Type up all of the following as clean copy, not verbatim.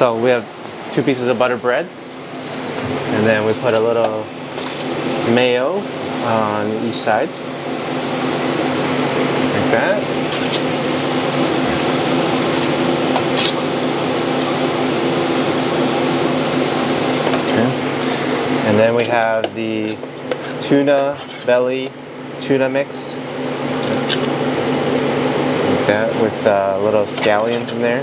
So we have 2 pieces of butter bread, and then we put a little mayo on each side, like that. Okay. And then we have the tuna belly tuna mix, like that, with little scallions in there.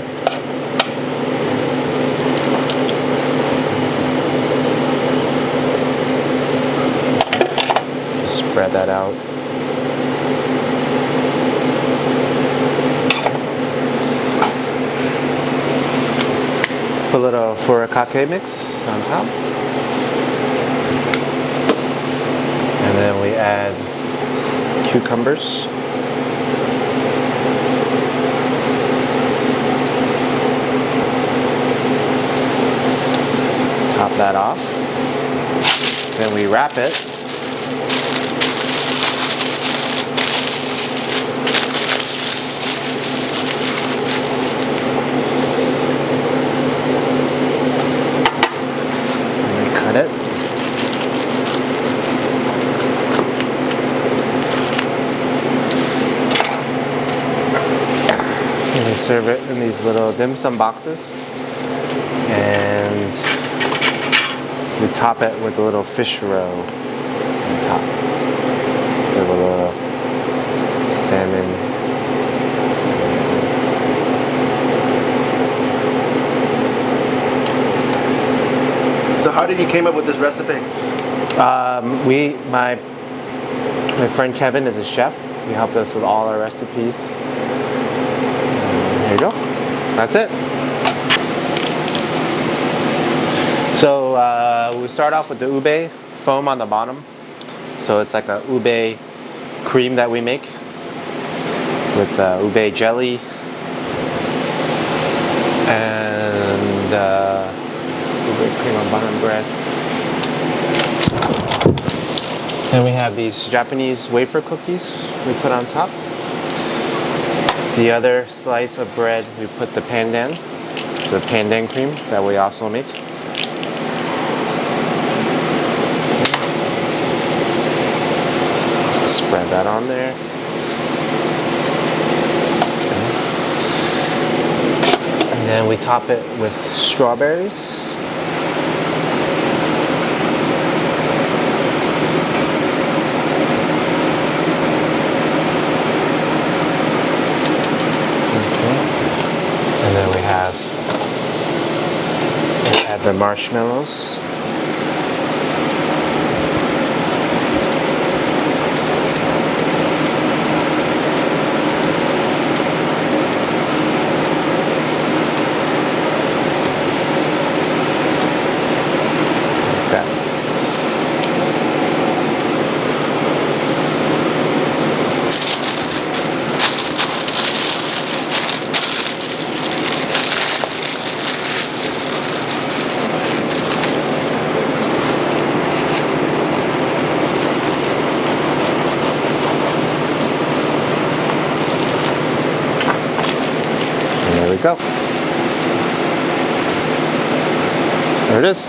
Spread that out. Put a little furikake mix on top. And then we add cucumbers. Top that off. Then we wrap it. It. And we serve it in these little dim sum boxes, and we top it with a little fish roe on top, with a little salmon. So how did you came up with this recipe? My friend Kevin is a chef. He helped us with all our recipes. There you go. That's it. So we start off with the ube foam on the bottom. So it's like a ube cream that we make with ube jelly and cream on bottom bread. Then we have these Japanese wafer cookies we put on top. The other slice of bread, we put the pandan. It's a pandan cream that we also make. Spread that on there. Okay. And then we top it with strawberries. And then we add the marshmallows. Like that. There we go. There it is.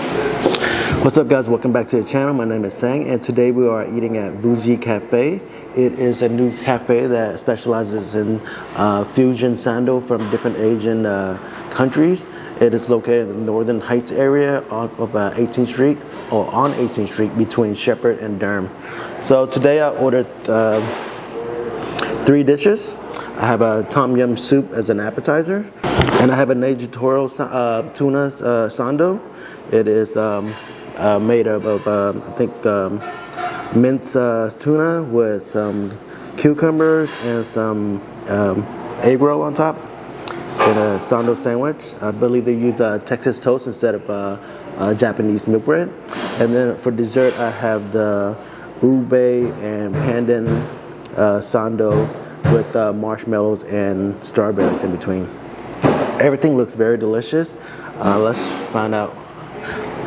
What's up, guys? Welcome back to the channel. My name is Sang, and today we are eating at Vuji Cafe. It is a new cafe that specializes in fusion sando from different Asian countries. It is located in the Northern Heights area of 18th Street, or on 18th Street between Shepherd and Durham. So today I ordered 3 dishes. I have a tom yum soup as an appetizer, and I have a Nagitorial tuna sando. It is made of I think minced tuna with some cucumbers and some egg roll on top, and a Sandos sandwich. I believe they use Texas toast instead of Japanese milk bread. And then for dessert, I have the ube and pandan sando with marshmallows and strawberries in between. Everything looks very delicious. Let's find out.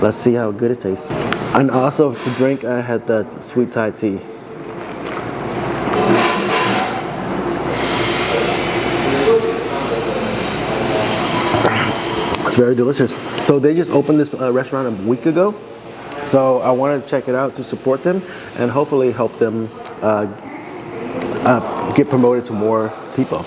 Let's see how good it tastes. And also to drink, I had the sweet Thai tea. It's very delicious. So they just opened this restaurant a week ago. So I wanted to check it out to support them and hopefully help them get promoted to more people.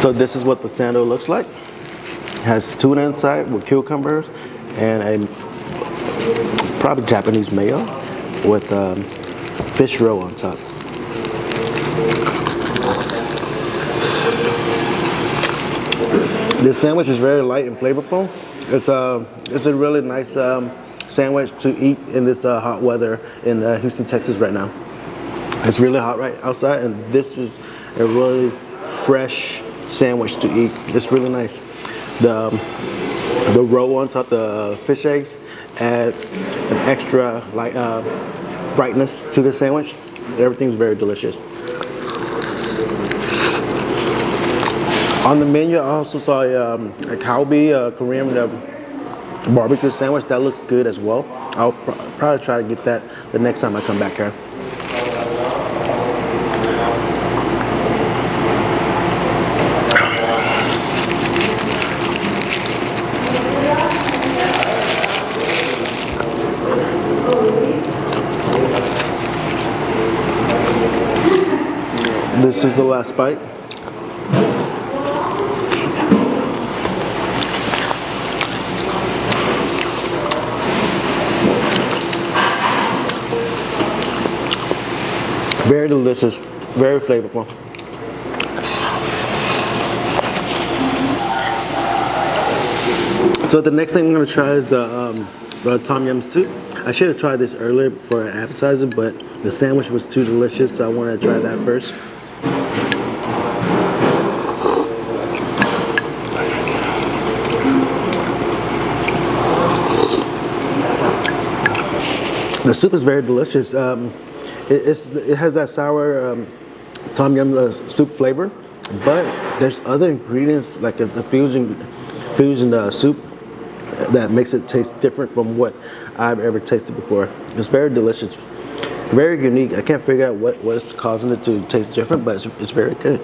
So this is what the sando looks like. It has tuna inside with cucumbers and a probably Japanese mayo with fish roe on top. This sandwich is very light and flavorful. It's a really nice sandwich to eat in this hot weather in Houston, Texas right now. It's really hot right outside, and this is a really fresh sandwich to eat. It's really nice. The roe on top, the fish eggs, add an extra brightness to the sandwich. Everything's very delicious. On the menu, I also saw a kalbi Korean barbecue sandwich. That looks good as well. I'll probably try to get that the next time I come back here. This is the last bite. Very delicious, very flavorful. So the next thing I'm going to try is the tom yum soup. I should have tried this earlier for an appetizer, but the sandwich was too delicious, so I wanted to try that first. The soup is very delicious. It has that sour tom yum soup flavor, but there's other ingredients like it's a fusion soup that makes it taste different from what I've ever tasted before. It's very delicious, very unique. I can't figure out what's causing it to taste different, but it's very good.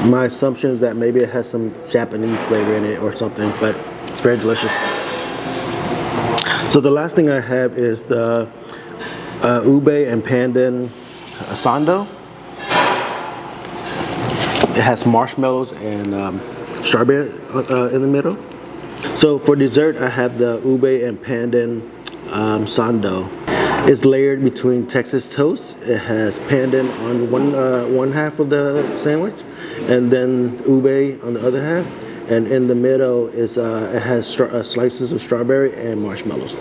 My assumption is that maybe it has some Japanese flavor in it or something, but it's very delicious. So the last thing I have is the ube and pandan sando. It has marshmallows and strawberry in the middle. So for dessert, I have the ube and pandan sando. It's layered between Texas toast. It has pandan on one half of the sandwich, and then ube on the other half. And in the middle is it has slices of strawberry and marshmallows.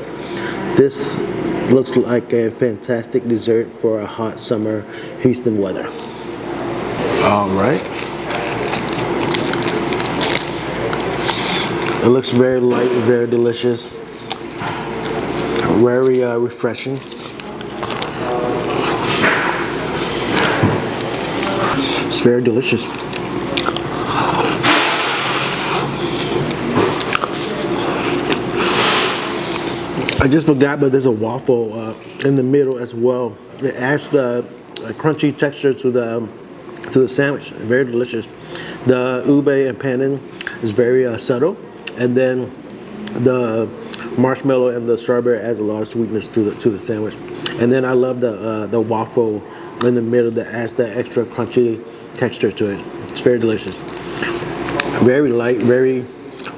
This looks like a fantastic dessert for a hot summer Houston weather. All right. It looks very light and very delicious. Very refreshing. It's very delicious. I just forgot, but there's a waffle in the middle as well. It adds the crunchy texture to the sandwich. Very delicious. The ube and pandan is very subtle, and then the marshmallow and the strawberry adds a lot of sweetness to the sandwich. And then I love the waffle in the middle that adds that extra crunchy texture to it. It's very delicious. Very light, very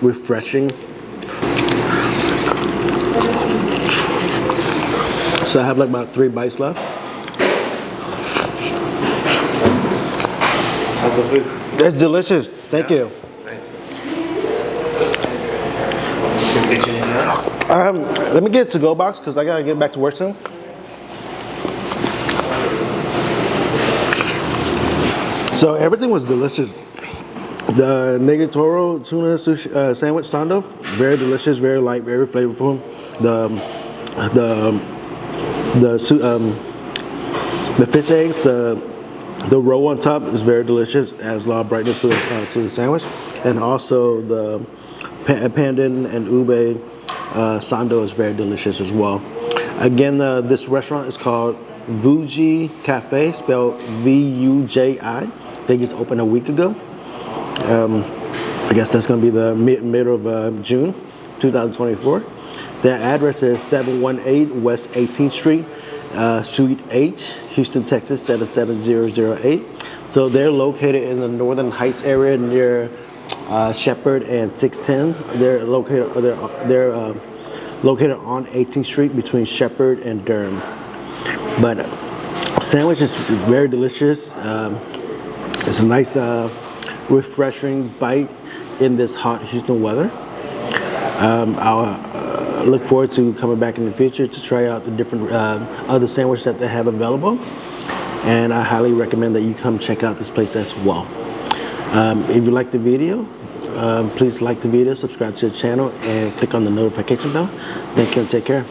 refreshing. So I have like about 3 bites left. How's the food? It's delicious. Thank you. Thanks. Anything else? Let me get a to-go box because I gotta get back to work soon. So everything was delicious. The negatoro tuna sushi, sandwich sando, very delicious, very light, very flavorful. The fish eggs, the roe on top is very delicious, adds a lot of brightness to the sandwich, and also the pandan and ube Sandos is very delicious as well. Again, this restaurant is called Vuji Cafe, spelled V-U-J-I. They just opened a week ago. I guess that's going to be the middle of June 2024. Their address is 718 West 18th Street, Suite H, Houston, Texas 77008. So they're located in the Northern Heights area near Shepherd and 610. They're located on 18th Street between Shepherd and Durham. But sandwich is very delicious. It's a nice, refreshing bite in this hot Houston weather. I'll look forward to coming back in the future to try out the different other sandwiches that they have available. And I highly recommend that you come check out this place as well. If you like the video, please like the video, subscribe to the channel, and click on the notification bell. Thank you and take care.